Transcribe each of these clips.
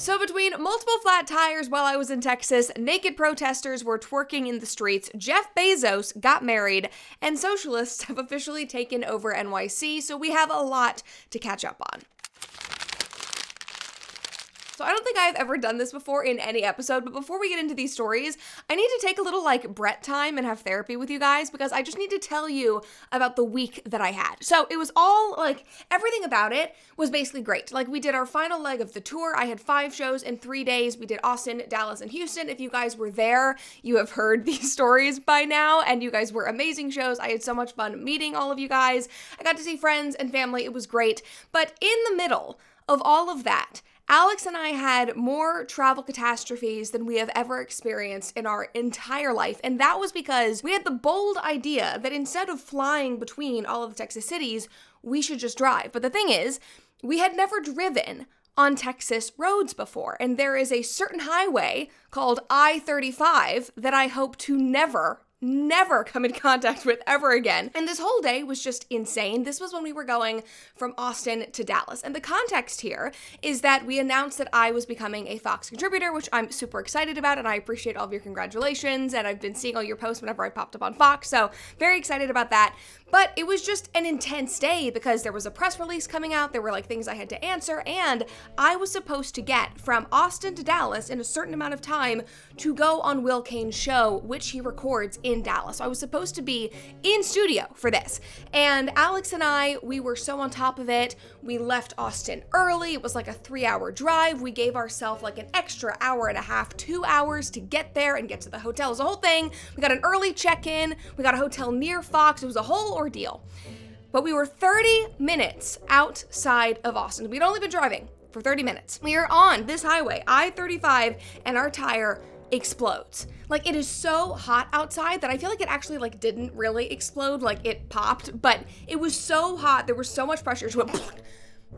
So between multiple flat tires while I was in Texas, naked protesters were twerking in the streets, Jeff Bezos got married, and socialists have officially taken over NYC, so we have a lot to catch up on. So I don't think I've ever done this before in any episode, but before we get into these stories, I need to take a little Brett time and have therapy with you guys because I just need to tell you about the week that I had. So it was all everything about it was basically great. We did our final leg of the tour. I had 5 shows in 3 days. We did Austin, Dallas, and Houston. If you guys were there, you have heard these stories by now, and you guys were amazing shows. I had so much fun meeting all of you guys. I got to see friends and family. It was great. But in the middle of all of that, Alex and I had more travel catastrophes than we have ever experienced in our entire life, and that was because we had the bold idea that instead of flying between all of the Texas cities, we should just drive. But the thing is, we had never driven on Texas roads before, and there is a certain highway called I-35 that I hope to never come in contact with ever again. And this whole day was just insane. This was when we were going from Austin to Dallas. And the context here is that we announced that I was becoming a Fox contributor, which I'm super excited about, and I appreciate all of your congratulations, and I've been seeing all your posts whenever I popped up on Fox, so very excited about that. But it was just an intense day because there was a press release coming out, there were things I had to answer, and I was supposed to get from Austin to Dallas in a certain amount of time to go on Will Cain's show, which he records in Dallas. So I was supposed to be in studio for this. And Alex and I, we were so on top of it. We left Austin early. It was a 3-hour drive. We gave ourselves an extra hour and a half, 2 hours to get there and get to the hotel. It was a whole thing. We got an early check-in. We got a hotel near Fox. It was a whole ordeal. But we were 30 minutes outside of Austin. We'd only been driving for 30 minutes. We are on this highway, I-35, and our tire explodes. It is so hot outside that I feel it actually didn't really explode, it popped, but it was so hot, there was so much pressure, it went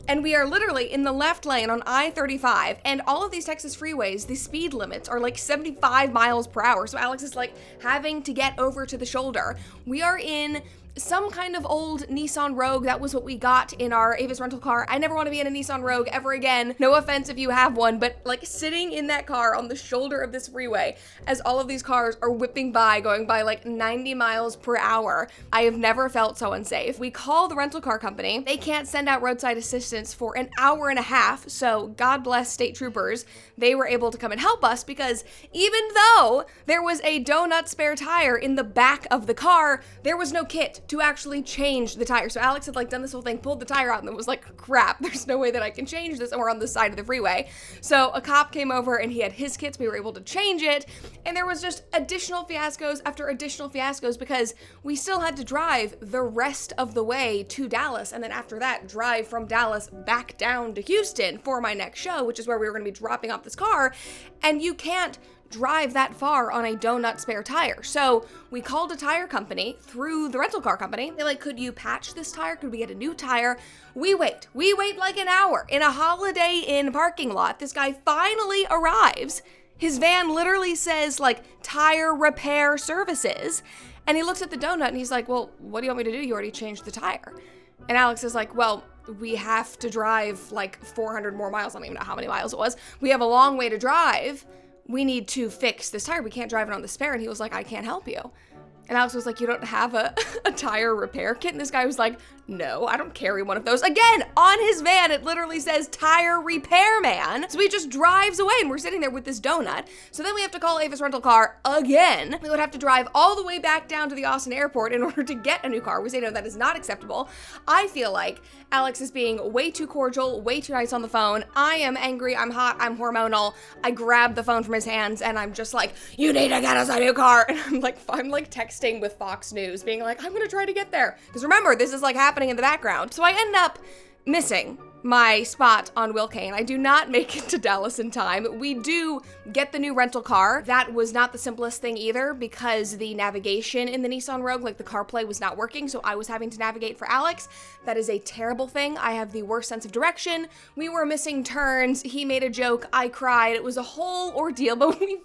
and we are literally in the left lane on I-35, and all of these Texas freeways, the speed limits are 75 miles per hour, so Alex is having to get over to the shoulder. We are in some kind of old Nissan Rogue. That was what we got in our Avis rental car. I never want to be in a Nissan Rogue ever again. No offense if you have one, but sitting in that car on the shoulder of this freeway as all of these cars are whipping by, going by 90 miles per hour, I have never felt so unsafe. We call the rental car company. They can't send out roadside assistance for an hour and a half, so God bless state troopers. They were able to come and help us because even though there was a donut spare tire in the back of the car, there was no kit to actually change the tire. So Alex had done this whole thing, pulled the tire out, and then was crap, there's no way that I can change this, and we're on the side of the freeway. So a cop came over and he had his kits, we were able to change it, and there was just additional fiascos after additional fiascos because we still had to drive the rest of the way to Dallas, and then after that, drive from Dallas back down to Houston for my next show, which is where we were going to be dropping off this car, and you can't drive that far on a donut spare tire. So we called a tire company through the rental car company. They're could you patch this tire? Could we get a new tire? We wait an hour in a Holiday Inn parking lot. This guy finally arrives. His van literally says tire repair services. And he looks at the donut and he's well, what do you want me to do? You already changed the tire. And Alex is well, we have to drive 400 more miles. I don't even know how many miles it was. We have a long way to drive. We need to fix this tire. We can't drive it on the spare. And he was I can't help you. And Alex was you don't have a tire repair kit? And this guy was no, I don't carry one of those. Again, on his van, it literally says tire repairman. So he just drives away and we're sitting there with this donut. So then we have to call Avis rental car again. We would have to drive all the way back down to the Austin airport in order to get a new car. We say, no, that is not acceptable. I feel Alex is being way too cordial, way too nice on the phone. I am angry, I'm hot, I'm hormonal. I grab the phone from his hands and I'm just you need to get us a new car. And I'm texting with Fox News being I'm gonna try to get there. Because remember, this is happening in the background. So I end up missing my spot on Will Cain. I do not make it to Dallas in time. We do get the new rental car. That was not the simplest thing either because the navigation in the Nissan Rogue, the CarPlay was not working, so I was having to navigate for Alex. That is a terrible thing. I have the worst sense of direction. We were missing turns. He made a joke. I cried. It was a whole ordeal, but we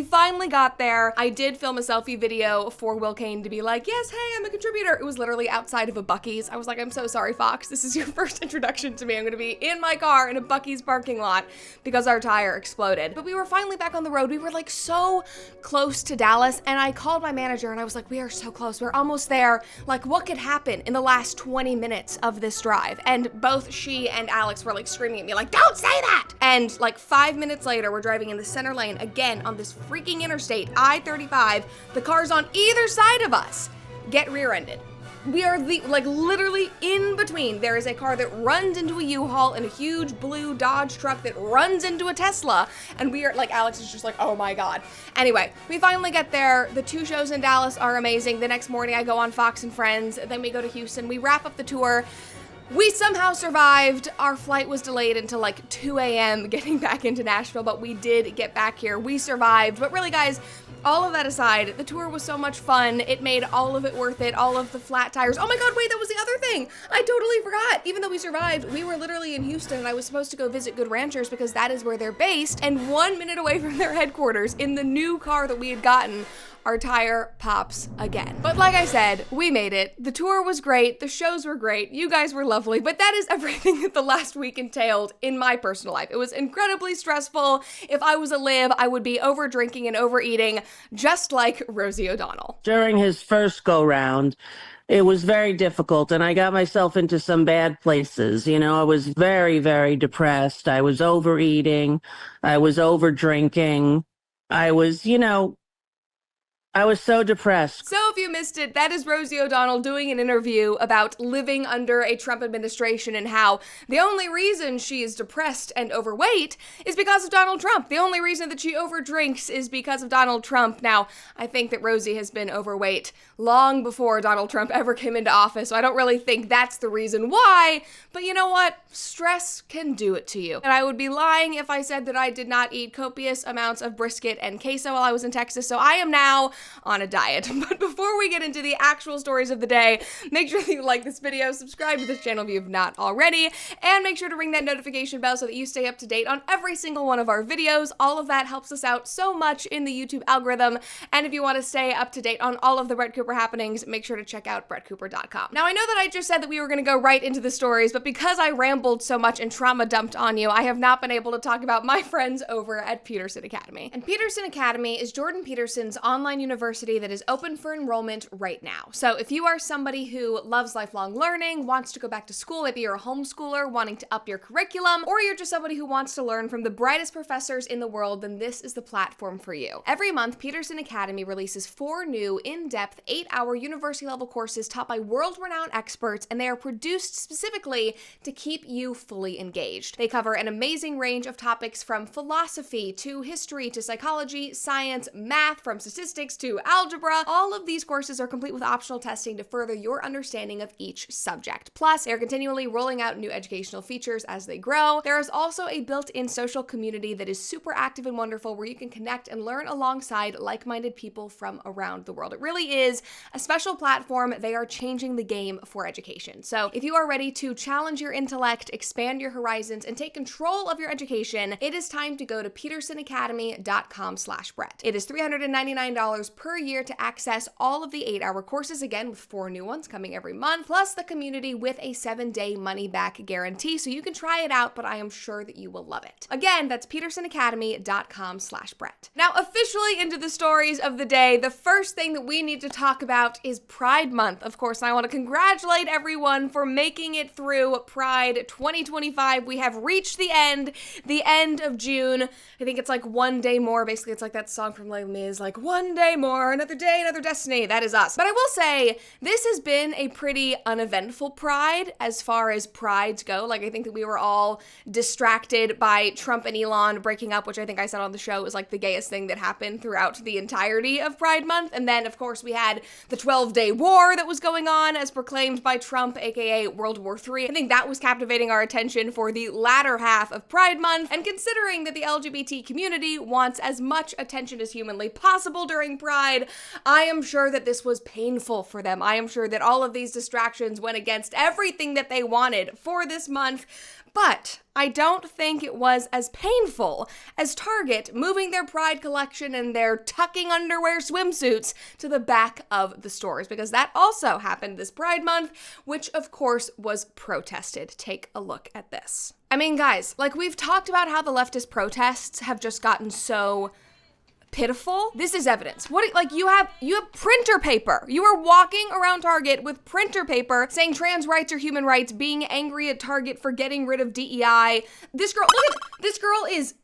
finally got there. I did film a selfie video for Will Cain to be yes, hey, I'm a contributor. It was literally outside of a Buc-ee's. I was I'm so sorry, Fox. This is your first introduction to me. I'm gonna be in my car in a Buc-ee's parking lot because our tire exploded. But we were finally back on the road. We were like so close to Dallas, and I called my manager and I was like, we are so close. We're almost there. Like, what could happen in the last 20 minutes of this drive? And both she and Alex were like screaming at me like, don't say that! And like 5 minutes later, we're driving in the center lane again on this freaking interstate, I-35. The cars on either side of us get rear-ended. We are literally in between. There is a car that runs into a U-Haul and a huge blue Dodge truck that runs into a Tesla. And we are like, Alex is just like, oh my God. Anyway, we finally get there. The 2 shows in Dallas are amazing. The next morning I go on Fox and Friends. Then we go to Houston. We wrap up the tour. We somehow survived. Our flight was delayed until like 2 a.m. getting back into Nashville, but we did get back here. We survived. But really, guys, all of that aside, the tour was so much fun. It made all of it worth it. All of the flat tires. Oh my God, wait, that was the other thing. I totally forgot. Even though we survived, we were literally in Houston and I was supposed to go visit Good Ranchers because that is where they're based. And 1 minute away from their headquarters in the new car that we had gotten, our tire pops again. But like I said, we made it. The tour was great. The shows were great. You guys were lovely. But that is everything that the last week entailed in my personal life. It was incredibly stressful. If I was a Liv, I would be over drinking and overeating, just like Rosie O'Donnell. During his first go round, it was very difficult and I got myself into some bad places. You know, I was very, very depressed. I was overeating. I was over drinking. I was so depressed. So if you missed it, that is Rosie O'Donnell doing an interview about living under a Trump administration and how the only reason she is depressed and overweight is because of Donald Trump. The only reason that she overdrinks is because of Donald Trump. Now, I think that Rosie has been overweight long before Donald Trump ever came into office, so I don't really think that's the reason why, but you know what? Stress can do it to you. And I would be lying if I said that I did not eat copious amounts of brisket and queso while I was in Texas, so I am now on a diet. But before we get into the actual stories of the day, make sure that you like this video, subscribe to this channel if you have not already, and make sure to ring that notification bell so that you stay up to date on every single one of our videos. All of that helps us out so much in the YouTube algorithm. And if you want to stay up to date on all of the Brett Cooper happenings, make sure to check out brettcooper.com. Now, I know that I just said that we were going to go right into the stories, but because I rambled so much and trauma dumped on you, I have not been able to talk about my friends over at Peterson Academy. And Peterson Academy is Jordan Peterson's online university that is open for enrollment right now. So if you are somebody who loves lifelong learning, wants to go back to school, maybe you're a homeschooler wanting to up your curriculum, or you're just somebody who wants to learn from the brightest professors in the world, then this is the platform for you. Every month, Peterson Academy releases 4 new, in-depth, 8-hour university-level courses taught by world-renowned experts, and they are produced specifically to keep you fully engaged. They cover an amazing range of topics from philosophy to history to psychology, science, math, from statistics to algebra. All of these courses are complete with optional testing to further your understanding of each subject. Plus, they're continually rolling out new educational features as they grow. There is also a built-in social community that is super active and wonderful where you can connect and learn alongside like-minded people from around the world. It really is a special platform. They are changing the game for education. So if you are ready to challenge your intellect, expand your horizons, and take control of your education, it is time to go to petersonacademy.com/Brett. It is $399 per year to access all of the 8-hour courses, again with 4 new ones coming every month, plus the community with a 7-day money-back guarantee, so you can try it out, but I am sure that you will love it. Again, that's petersonacademy.com/Brett. Now, officially into the stories of the day, the first thing that we need to talk about is Pride Month, of course, and I want to congratulate everyone for making it through Pride 2025. We have reached the end of June. I think it's like one day more. Basically, it's like that song from Les Mis, like one day more, another day, another destiny. That is us. But I will say, this has been a pretty uneventful Pride as far as prides go. Like, I think that we were all distracted by Trump and Elon breaking up, which I think I said on the show was like the gayest thing that happened throughout the entirety of Pride Month. And then, of course, we had the 12-day war that was going on as proclaimed by Trump, aka World War III. I think that was captivating our attention for the latter half of Pride Month. And considering that the LGBT community wants as much attention as humanly possible during Pride, I am sure that this this was painful for them. I am sure that all of these distractions went against everything that they wanted for this month. But I don't think it was as painful as Target moving their Pride collection and their tucking underwear swimsuits to the back of the stores, because that also happened this Pride month, which of course was protested. Take a look at this. I mean, guys, like, we've talked about how the leftist protests have just gotten so pitiful. This is evidence. Like, you have printer paper. You are walking around Target with printer paper saying trans rights are human rights, being angry at Target for getting rid of DEI. This girl, look at this girl is,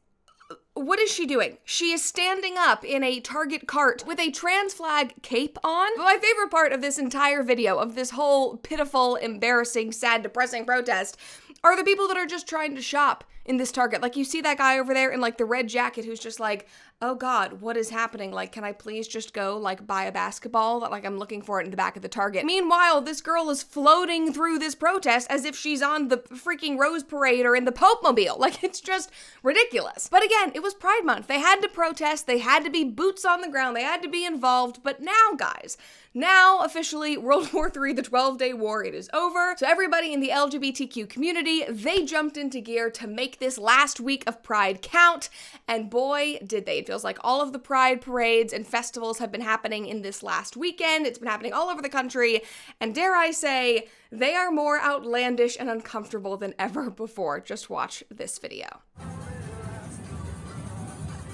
what is she doing? She is standing up in a Target cart with a trans flag cape on. My favorite part of this entire video, of this whole pitiful, embarrassing, sad, depressing protest, are the people that are just trying to shop in this Target. Like, you see that guy over there in, like, the red jacket who's just like, oh God, what is happening? Like, can I please just go, like, buy a basketball? Like, I'm looking for it in the back of the Target. Meanwhile, this girl is floating through this protest as if she's on the freaking Rose Parade or in the Pope Mobile. Like, it's just ridiculous. But again, it was Pride Month. They had to protest. They had to be boots on the ground. They had to be involved. But now, guys, now, officially, World War III, the 12-day war, it is over. So everybody in the LGBTQ community, they jumped into gear to make this last week of Pride count. And boy, did they. It feels like all of the Pride parades and festivals have been happening in this last weekend. It's been happening all over the country. And dare I say, they are more outlandish and uncomfortable than ever before. Just watch this video.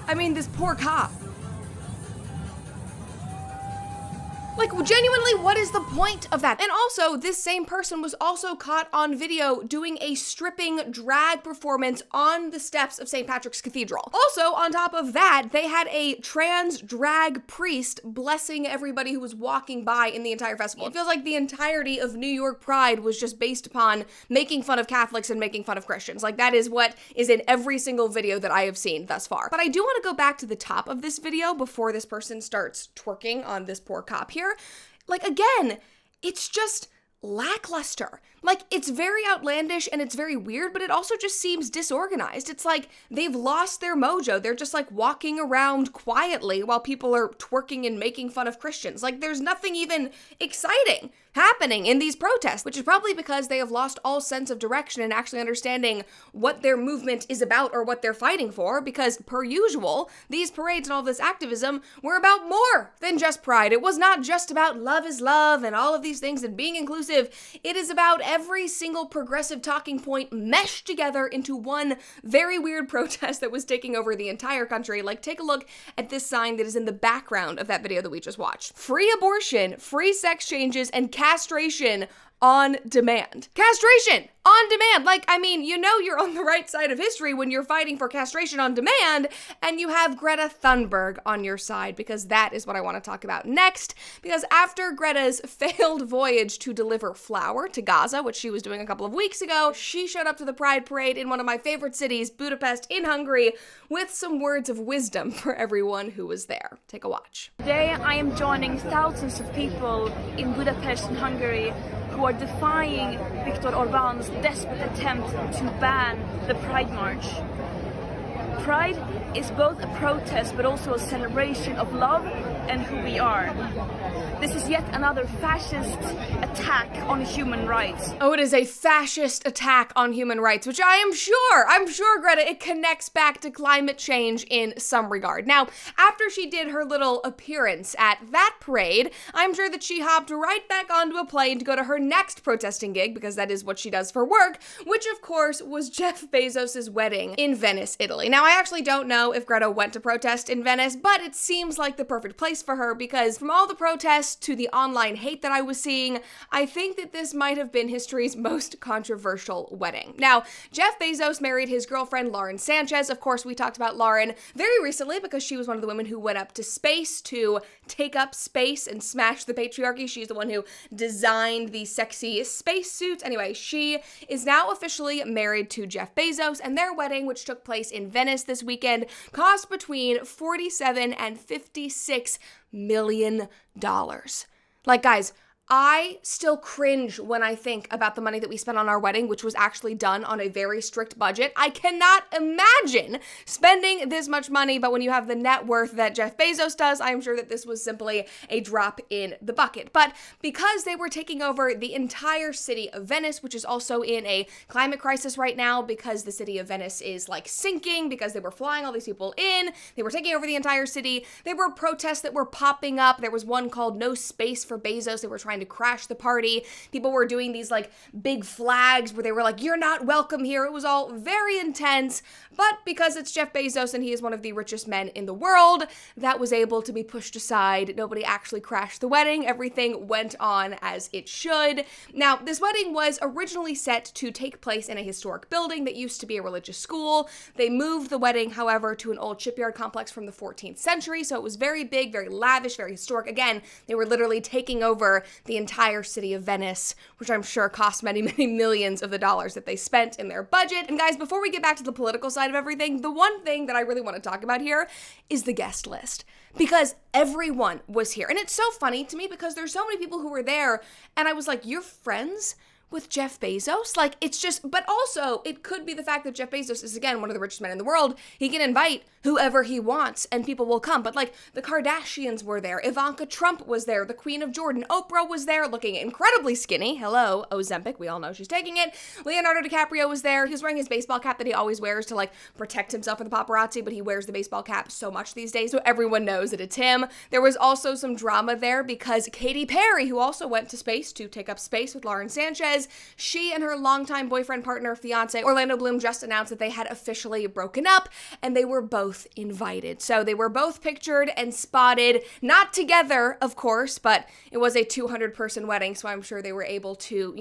I mean, this poor cop. Like, genuinely, what is the point of that? And also, this same person was also caught on video doing a stripping drag performance on the steps of St. Patrick's Cathedral. Also, on top of that, they had a trans drag priest blessing everybody who was walking by in the entire festival. It feels like the entirety of New York Pride was just based upon making fun of Catholics and making fun of Christians. Like, that is what is in every single video that I have seen thus far. But I do want to go back to the top of this video before this person starts twerking on this poor cop here. Like, again, it's just lackluster. Like, it's very outlandish and it's very weird, but it also just seems disorganized. It's like they've lost their mojo. They're just like walking around quietly while people are twerking and making fun of Christians. Like, there's nothing even exciting happening in these protests, which is probably because they have lost all sense of direction and actually understanding what their movement is about or what they're fighting for, because per usual, these parades and all this activism were about more than just Pride. It was not just about love is love and all of these things and being inclusive. It is about every single progressive talking point meshed together into one very weird protest that was taking over the entire country. Like, take a look at this sign that is in the background of that video that we just watched. Free abortion, free sex changes, and castration on demand. Castration on demand. Like, I mean, you know you're on the right side of history when you're fighting for castration on demand and you have Greta Thunberg on your side, because that is what I want to talk about next. Because after Greta's failed voyage to deliver flour to Gaza, which she was doing a couple of weeks ago, she showed up to the Pride Parade in one of my favorite cities, Budapest in Hungary, with some words of wisdom for everyone who was there. Take a watch. Today I am joining thousands of people in Budapest in Hungary who are defying Viktor Orban's desperate attempt to ban the Pride March. Pride is both a protest but also a celebration of love and who we are. This is yet another fascist attack on human rights. Oh, it is a fascist attack on human rights, which I'm sure, Greta, it connects back to climate change in some regard. Now, after she did her little appearance at that parade, I'm sure that she hopped right back onto a plane to go to her next protesting gig, because that is what she does for work, which of course was Jeff Bezos' wedding in Venice, Italy. Now, I actually don't know if Greta went to protest in Venice, but it seems like the perfect place for her, because from all the protests to the online hate that I was seeing, I think that this might have been history's most controversial wedding. Now, Jeff Bezos married his girlfriend Lauren Sanchez. Of course, we talked about Lauren very recently because she was one of the women who went up to space to take up space and smash the patriarchy. She's the one who designed the sexy spacesuits. Anyway, she is now officially married to Jeff Bezos, and their wedding, which took place in Venice this weekend, cost between $47 and $56 million. Like, guys, I still cringe when I think about the money that we spent on our wedding, which was actually done on a very strict budget. I cannot imagine spending this much money, but when you have the net worth that Jeff Bezos does, I'm sure that this was simply a drop in the bucket. But because they were taking over the entire city of Venice, which is also in a climate crisis right now because the city of Venice is like sinking because they were flying all these people in, they were taking over the entire city, there were protests that were popping up. There was one called No Space for Bezos. They were trying to crash the party. People were doing these like big flags where they were like, you're not welcome here. It was all very intense, but because it's Jeff Bezos and he is one of the richest men in the world, that was able to be pushed aside. Nobody actually crashed the wedding. Everything went on as it should. Now, this wedding was originally set to take place in a historic building that used to be a religious school. They moved the wedding, however, to an old shipyard complex from the 14th century, so it was very big, very lavish, very historic. Again, they were literally taking over the entire city of Venice, which I'm sure cost many, many millions of the dollars that they spent in their budget. And guys, before we get back to the political side of everything, the one thing that I really want to talk about here is the guest list. Because everyone was here. And it's so funny to me because there's so many people who were there, and I was like, you're friends with Jeff Bezos? Like, it's just, but also it could be the fact that Jeff Bezos is, again, one of the richest men in the world. He can invite whoever he wants and people will come. But like, the Kardashians were there, Ivanka Trump was there, the Queen of Jordan, Oprah was there looking incredibly skinny. Hello, Ozempic, we all know she's taking it. Leonardo DiCaprio was there. He was wearing his baseball cap that he always wears to like protect himself from the paparazzi, but he wears the baseball cap so much these days, so everyone knows that it's him. There was also some drama there because Katy Perry, who also went to space to take up space with Lauren Sanchez, she and her longtime boyfriend, partner, fiance, Orlando Bloom, just announced that they had officially broken up, and they were both invited. So they were both pictured and spotted, not together, of course, but it was a 200-person wedding, so I'm sure they were able to,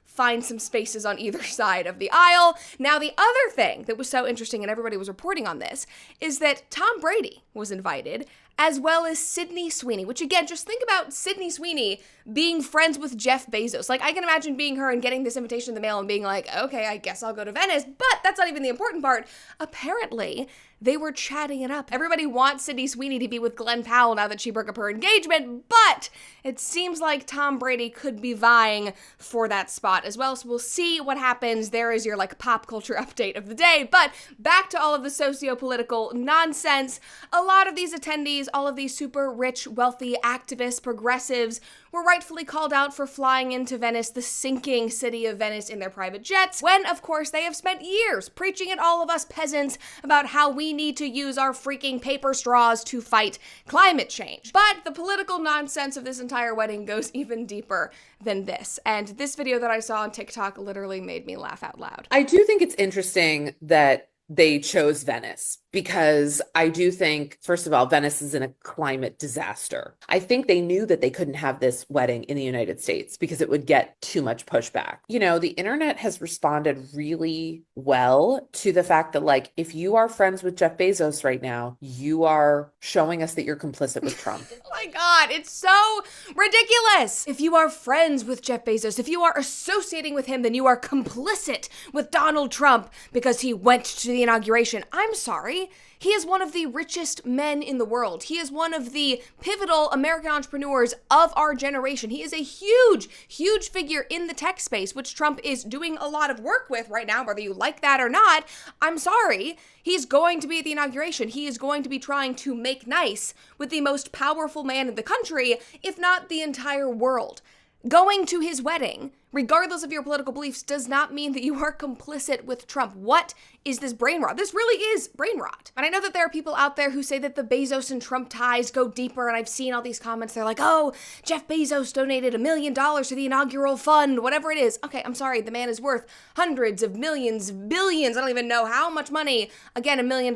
find some spaces on either side of the aisle. Now, the other thing that was so interesting, and everybody was reporting on this, is that Tom Brady was invited, as well as Sydney Sweeney, which again, just think about Sydney Sweeney being friends with Jeff Bezos. Like, I can imagine being her and getting this invitation in the mail and being like, okay, I guess I'll go to Venice, but that's not even the important part. Apparently, they were chatting it up. Everybody wants Sydney Sweeney to be with Glenn Powell now that she broke up her engagement, but it seems like Tom Brady could be vying for that spot as well, so we'll see what happens. There is your like pop culture update of the day, but back to all of the socio-political nonsense. A lot of these attendees, all of these super rich, wealthy activists, progressives, were rightfully called out for flying into Venice, the sinking city of Venice, in their private jets, when, of course, they have spent years preaching at all of us peasants about how we need to use our freaking paper straws to fight climate change. But the political nonsense of this entire wedding goes even deeper than this, and this video that I saw on TikTok literally made me laugh out loud. I do think it's interesting that they chose Venice because I do think, first of all, Venice is in a climate disaster. I think they knew that they couldn't have this wedding in the United States because it would get too much pushback. The internet has responded really well to the fact that, like, if you are friends with Jeff Bezos right now, you are showing us that you're complicit with Trump. Oh my God, it's so ridiculous. If you are friends with Jeff Bezos, if you are associating with him, then you are complicit with Donald Trump because he went to the inauguration. I'm sorry. He is one of the richest men in the world. He is one of the pivotal American entrepreneurs of our generation. He is a huge, huge figure in the tech space, which Trump is doing a lot of work with right now, whether you like that or not. I'm sorry. He's going to be at the inauguration. He is going to be trying to make nice with the most powerful man in the country, if not the entire world. Going to his wedding, regardless of your political beliefs, does not mean that you are complicit with Trump. What is this brain rot? This really is brain rot. And I know that there are people out there who say that the Bezos and Trump ties go deeper, and I've seen all these comments. They're like, oh, Jeff Bezos donated $1 million to the inaugural fund, whatever it is. Okay, I'm sorry, the man is worth hundreds of millions, billions. I don't even know how much money. Again, $1 million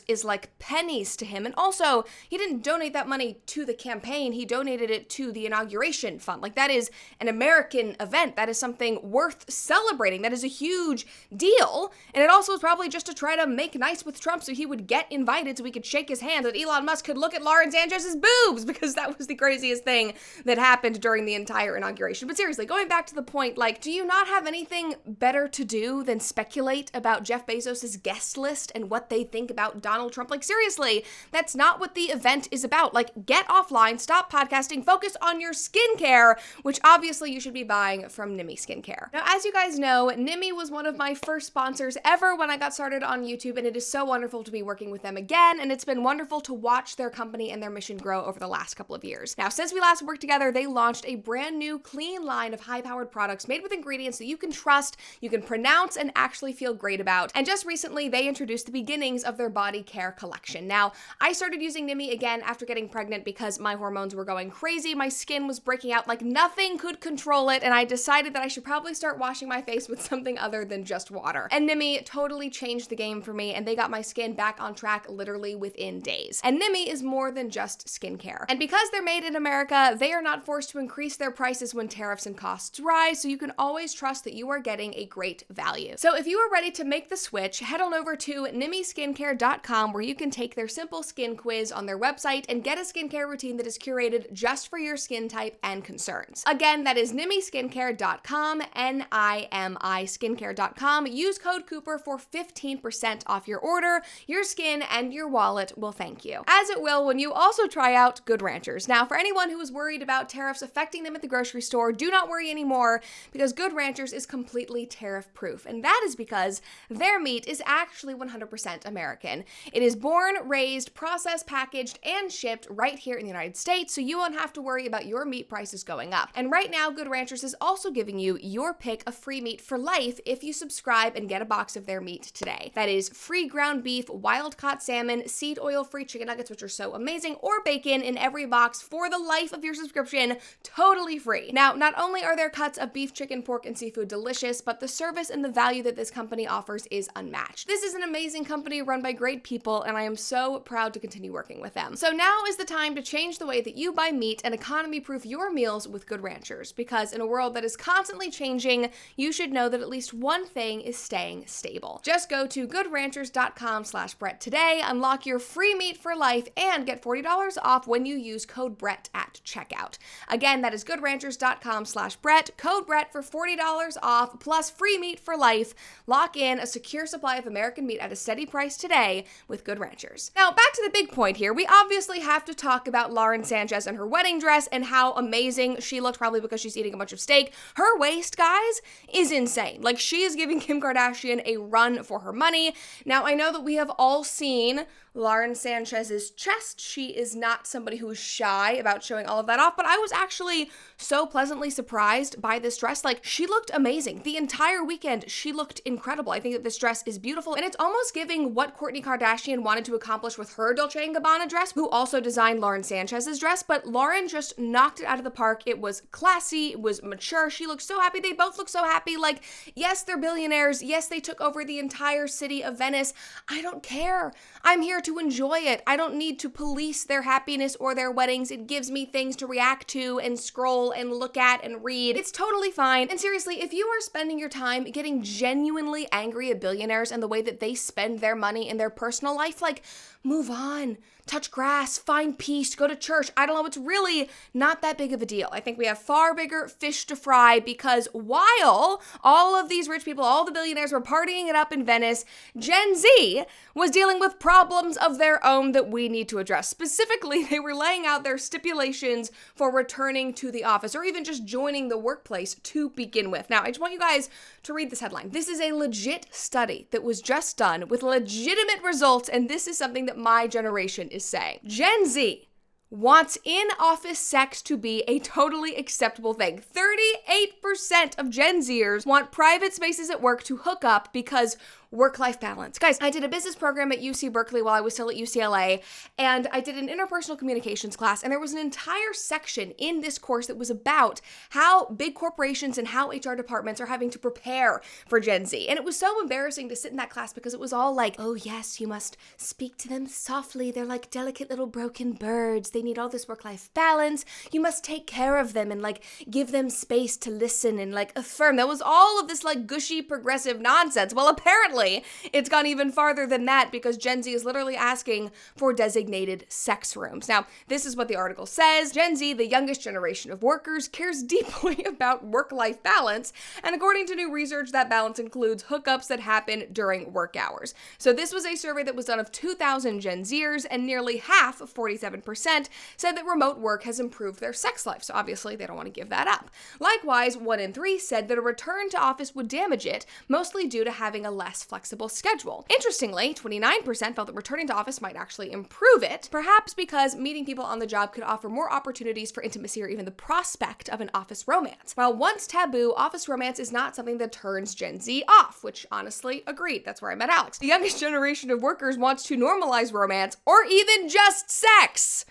is like pennies to him. And also, he didn't donate that money to the campaign. He donated it to the inauguration fund. Like, that is an American event. That is something worth celebrating. That is a huge deal. And it also is probably probably just to try to make nice with Trump so he would get invited so we could shake his hand, that Elon Musk could look at Lauren Sanchez's boobs, because that was the craziest thing that happened during the entire inauguration. But seriously, going back to the point, like, do you not have anything better to do than speculate about Jeff Bezos' guest list and what they think about Donald Trump? Like, seriously, that's not what the event is about. Like, get offline, stop podcasting, focus on your skincare, which obviously you should be buying from Nimi Skincare. Now, as you guys know, Nimi was one of my first sponsors ever when I got started on YouTube, and it is so wonderful to be working with them again, and it's been wonderful to watch their company and their mission grow over the last couple of years. Now, since we last worked together, they launched a brand new clean line of high-powered products made with ingredients that you can trust, you can pronounce, and actually feel great about. And just recently, they introduced the beginnings of their body care collection. Now, I started using Nimi again after getting pregnant because my hormones were going crazy, my skin was breaking out like nothing could control it, and I decided that I should probably start washing my face with something other than just water. And Nimi totally changed the game for me, and they got my skin back on track literally within days. And Nimi is more than just skincare. And because they're made in America, they are not forced to increase their prices when tariffs and costs rise, so you can always trust that you are getting a great value. So if you are ready to make the switch, head on over to nimiskincare.com, where you can take their simple skin quiz on their website and get a skincare routine that is curated just for your skin type and concerns. Again, that is nimiskincare.com, N-I-M-I skincare.com. Use code Cooper for 15% off your order. Your skin and your wallet will thank you, as it will when you also try out Good Ranchers. Now, for anyone who was worried about tariffs affecting them at the grocery store, do not worry anymore, because Good Ranchers is completely tariff-proof, and that is because their meat is actually 100% American. It is born, raised, processed, packaged, and shipped right here in the United States, so you won't have to worry about your meat prices going up. And right now, Good Ranchers is also giving you your pick of free meat for life if you subscribe and get a box of their meat today. That is free ground beef, wild-caught salmon, seed oil-free chicken nuggets, which are so amazing, or bacon in every box for the life of your subscription, totally free. Now, not only are their cuts of beef, chicken, pork, and seafood delicious, but the service and the value that this company offers is unmatched. This is an amazing company run by great people, and I am so proud to continue working with them. So now is the time to change the way that you buy meat and economy-proof your meals with Good Ranchers, because in a world that is constantly changing, you should know that at least one thing is staying stable. Just go to goodranchers.com/Brett today, unlock your free meat for life, and get $40 off when you use code Brett at checkout. Again, that is goodranchers.com/Brett, code Brett for $40 off, plus free meat for life. Lock in a secure supply of American meat at a steady price today with Good Ranchers. Now, back to the big point here. We obviously have to talk about Lauren Sanchez and her wedding dress and how amazing she looked, probably because she's eating a bunch of steak. Her waist, guys, is insane. Like, she is giving Kim Kardashian a run for her money. Now, I know that we have all seen Lauren Sanchez's chest. She is not somebody who is shy about showing all of that off, but I was actually so pleasantly surprised by this dress. Like, she looked amazing. The entire weekend, she looked incredible. I think that this dress is beautiful, and it's almost giving what Kourtney Kardashian wanted to accomplish with her Dolce & Gabbana dress, who also designed Lauren Sanchez's dress, but Lauren just knocked it out of the park. It was classy, it was mature, she looked so happy, they both look so happy. Like, yes, they're billionaires, yes, they took over the entire city of Venice. I don't care. I'm here to enjoy it. I don't need to police their happiness or their weddings. It gives me things to react to and scroll and look at and read. It's totally fine. And seriously, if you are spending your time getting genuinely angry at billionaires and the way that they spend their money in their personal life, like, move on. Touch grass, find peace, go to church. I don't know, it's really not that big of a deal. I think we have far bigger fish to fry, because while all of these rich people, all the billionaires were partying it up in Venice, Gen Z was dealing with problems of their own that we need to address. Specifically, they were laying out their stipulations for returning to the office, or even just joining the workplace to begin with. Now, I just want you guys to read this headline. This is a legit study that was just done with legitimate results, and this is something that my generation is saying. Gen Z wants in-office sex to be a totally acceptable thing. 38% of Gen Zers want private spaces at work to hook up because work-life balance. Guys, I did a business program at UC Berkeley while I was still at UCLA, and I did an interpersonal communications class, and there was an entire section in this course that was about how big corporations and how HR departments are having to prepare for Gen Z. And it was so embarrassing to sit in that class because it was all like, oh yes, you must speak to them softly. They're like delicate little broken birds. They need all this work-life balance. You must take care of them and like give them space to listen and like affirm. That was all of this like gushy progressive nonsense. Well, apparently apparently it's gone even farther than that because Gen Z is literally asking for designated sex rooms. Now, this is what the article says. Gen Z, the youngest generation of workers, cares deeply about work-life balance, and according to new research, that balance includes hookups that happen during work hours. So this was a survey that was done of 2,000 Gen Zers, and nearly half, 47%, said that remote work has improved their sex life. So obviously they don't want to give that up. Likewise, 1 in 3 said that a return to office would damage it, mostly due to having a less flexible schedule. Interestingly, 29% felt that returning to office might actually improve it, perhaps because meeting people on the job could offer more opportunities for intimacy or even the prospect of an office romance. While once taboo, office romance is not something that turns Gen Z off, which honestly, agreed. That's where I met Alex. The youngest generation of workers wants to normalize romance or even just sex.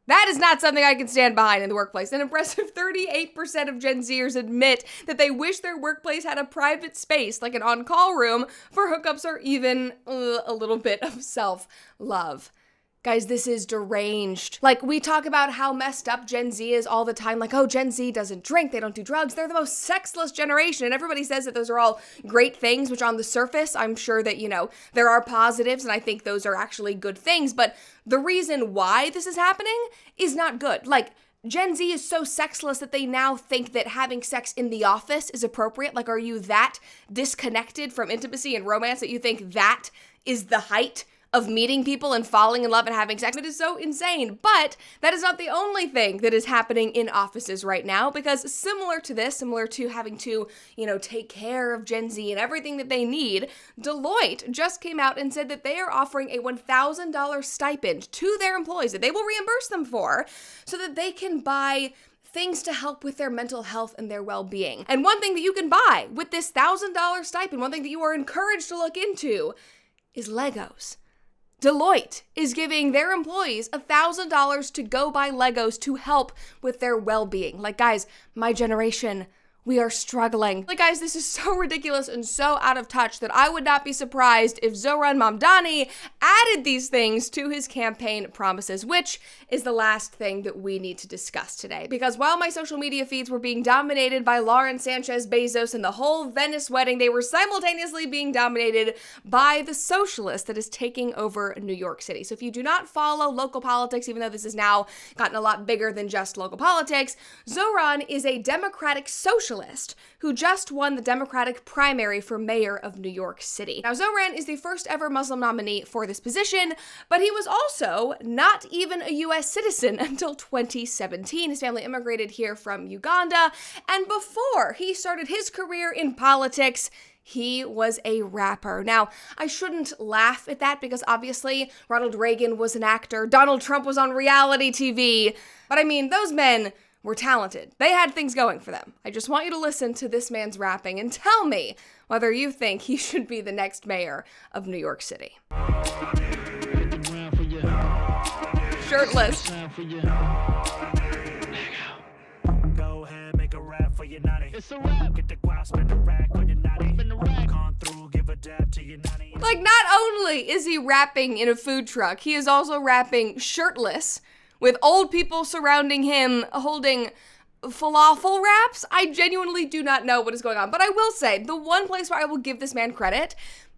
That is not something I can stand behind in the workplace. An impressive 38% of Gen Zers admit that they wish their workplace had a private space, like an on-call room, for hookups or even a little bit of self-love. Guys, this is deranged. Like, we talk about how messed up Gen Z is all the time. Like, oh, Gen Z doesn't drink, they don't do drugs, they're the most sexless generation. And everybody says that those are all great things, which on the surface, I'm sure that, there are positives, and I think those are actually good things. But the reason why this is happening is not good. Like, Gen Z is so sexless that they now think that having sex in the office is appropriate. Like, are you that disconnected from intimacy and romance that you think that is the height of meeting people and falling in love and having sex? It is so insane. But that is not the only thing that is happening in offices right now, because similar to having to, take care of Gen Z and everything that they need, Deloitte just came out and said that they are offering a $1,000 stipend to their employees that they will reimburse them for so that they can buy things to help with their mental health and their well-being. And one thing that you can buy with this $1,000 stipend, one thing that you are encouraged to look into, is Legos. Deloitte is giving their employees $1,000 to go buy Legos to help with their well-being. Like, guys, my generation, we are struggling. Like, guys, this is so ridiculous and so out of touch that I would not be surprised if Zohran Mamdani added these things to his campaign promises, which is the last thing that we need to discuss today. Because while my social media feeds were being dominated by Lauren Sanchez Bezos and the whole Venice wedding, they were simultaneously being dominated by the socialist that is taking over New York City. So if you do not follow local politics, even though this has now gotten a lot bigger than just local politics, Zohran is a Democratic socialist who just won the Democratic primary for mayor of New York City. Now, Zohran is the first ever Muslim nominee for this position, but he was also not even a U.S. citizen until 2017. His family immigrated here from Uganda, and before he started his career in politics, he was a rapper. Now, I shouldn't laugh at that because obviously Ronald Reagan was an actor, Donald Trump was on reality TV, but I mean, those men were talented. They had things going for them. I just want you to listen to this man's rapping and tell me whether you think he should be the next mayor of New York City. Shirtless. Go ahead, make a rap for your naughty. It's a rap. Get the guap, spin the rack on your naughty. Spin the rack. Come through, give a dab to your naughty. Like, not only is he rapping in a food truck, he is also rapping shirtless, with old people surrounding him holding falafel wraps. I genuinely do not know what is going on. But I will say, the one place where I will give this man credit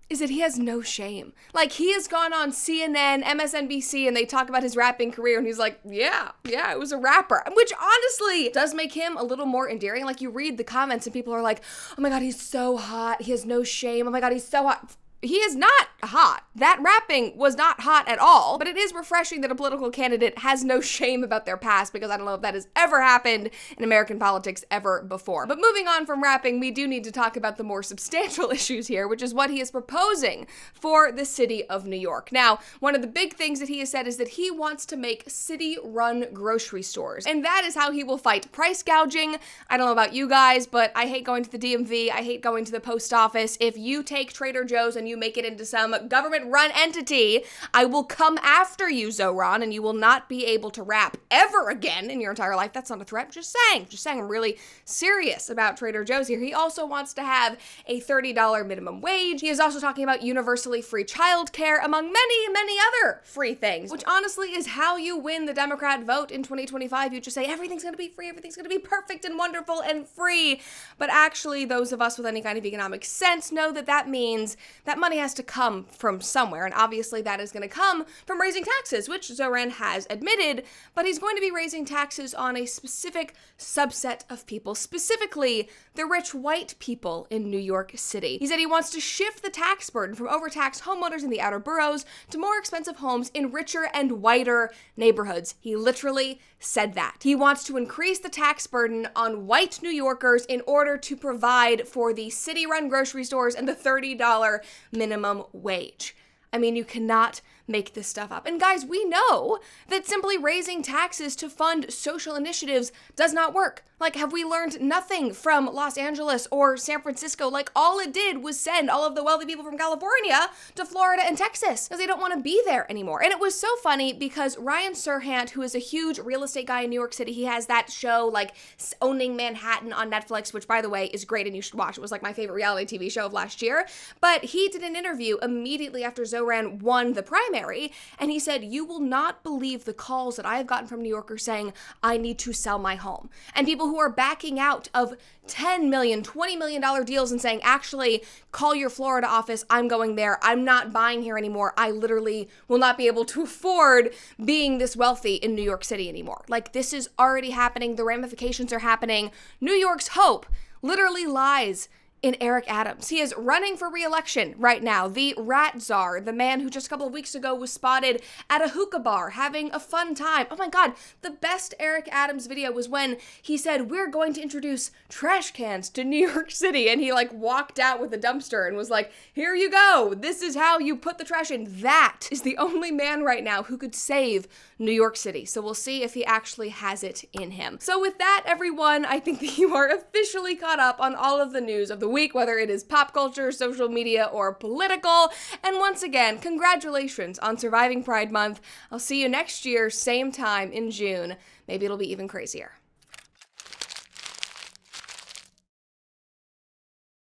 is that he has no shame. Like, he has gone on CNN, MSNBC, and they talk about his rapping career, and he's like, yeah, I was a rapper. Which honestly does make him a little more endearing. Like, you read the comments and people are like, oh my God, he's so hot. He has no shame. Oh my God, he's so hot. He is not hot. That rapping was not hot at all, but it is refreshing that a political candidate has no shame about their past, because I don't know if that has ever happened in American politics ever before. But moving on from rapping, we do need to talk about the more substantial issues here, which is what he is proposing for the city of New York. Now, one of the big things that he has said is that he wants to make city-run grocery stores, and that is how he will fight price gouging. I don't know about you guys, but I hate going to the DMV. I hate going to the post office. If you take Trader Joe's and you make it into some government-run entity, I will come after you, Zohran, and you will not be able to rap ever again in your entire life. That's not a threat. Just saying. I'm really serious about Trader Joe's here. He also wants to have a $30 minimum wage. He is also talking about universally free childcare, among many, many other free things, which honestly is how you win the Democrat vote in 2025. You just say everything's going to be free, everything's going to be perfect and wonderful and free. But actually, those of us with any kind of economic sense know that that means that that money has to come from somewhere, and obviously that is going to come from raising taxes, which Zohran has admitted, but he's going to be raising taxes on a specific subset of people, specifically the rich white people in New York City. He said he wants to shift the tax burden from overtaxed homeowners in the outer boroughs to more expensive homes in richer and whiter neighborhoods. He literally said that. He wants to increase the tax burden on white New Yorkers in order to provide for the city-run grocery stores and the $30 minimum wage. I mean, you cannot make this stuff up. And guys, we know that simply raising taxes to fund social initiatives does not work. Like, have we learned nothing from Los Angeles or San Francisco? Like, all it did was send all of the wealthy people from California to Florida and Texas because they don't want to be there anymore. And it was so funny because Ryan Serhant, who is a huge real estate guy in New York City, he has that show, like, Owning Manhattan on Netflix, which, by the way, is great and you should watch. It was, like, my favorite reality TV show of last year. But he did an interview immediately after Zohran won the primary, and he said, "You will not believe the calls that I have gotten from New Yorkers saying, I need to sell my home." And people who are backing out of $10 million, $20 million deals and saying, actually, call your Florida office, I'm going there, I'm not buying here anymore, I literally will not be able to afford being this wealthy in New York City anymore. Like, this is already happening, the ramifications are happening. New York's hope literally lies in Eric Adams. He is running for re-election right now, the rat czar, the man who just a couple of weeks ago was spotted at a hookah bar having a fun time. Oh my God, the best Eric Adams video was when he said, "We're going to introduce trash cans to New York City," and he like walked out with a dumpster and was like, "Here you go, this is how you put the trash in." That is the only man right now who could save New York City. So we'll see if he actually has it in him. So with that, everyone, I think that you are officially caught up on all of the news of the week, whether it is pop culture, social media, or political. And once again, congratulations on surviving Pride Month. I'll see you next year, same time in June. Maybe it'll be even crazier.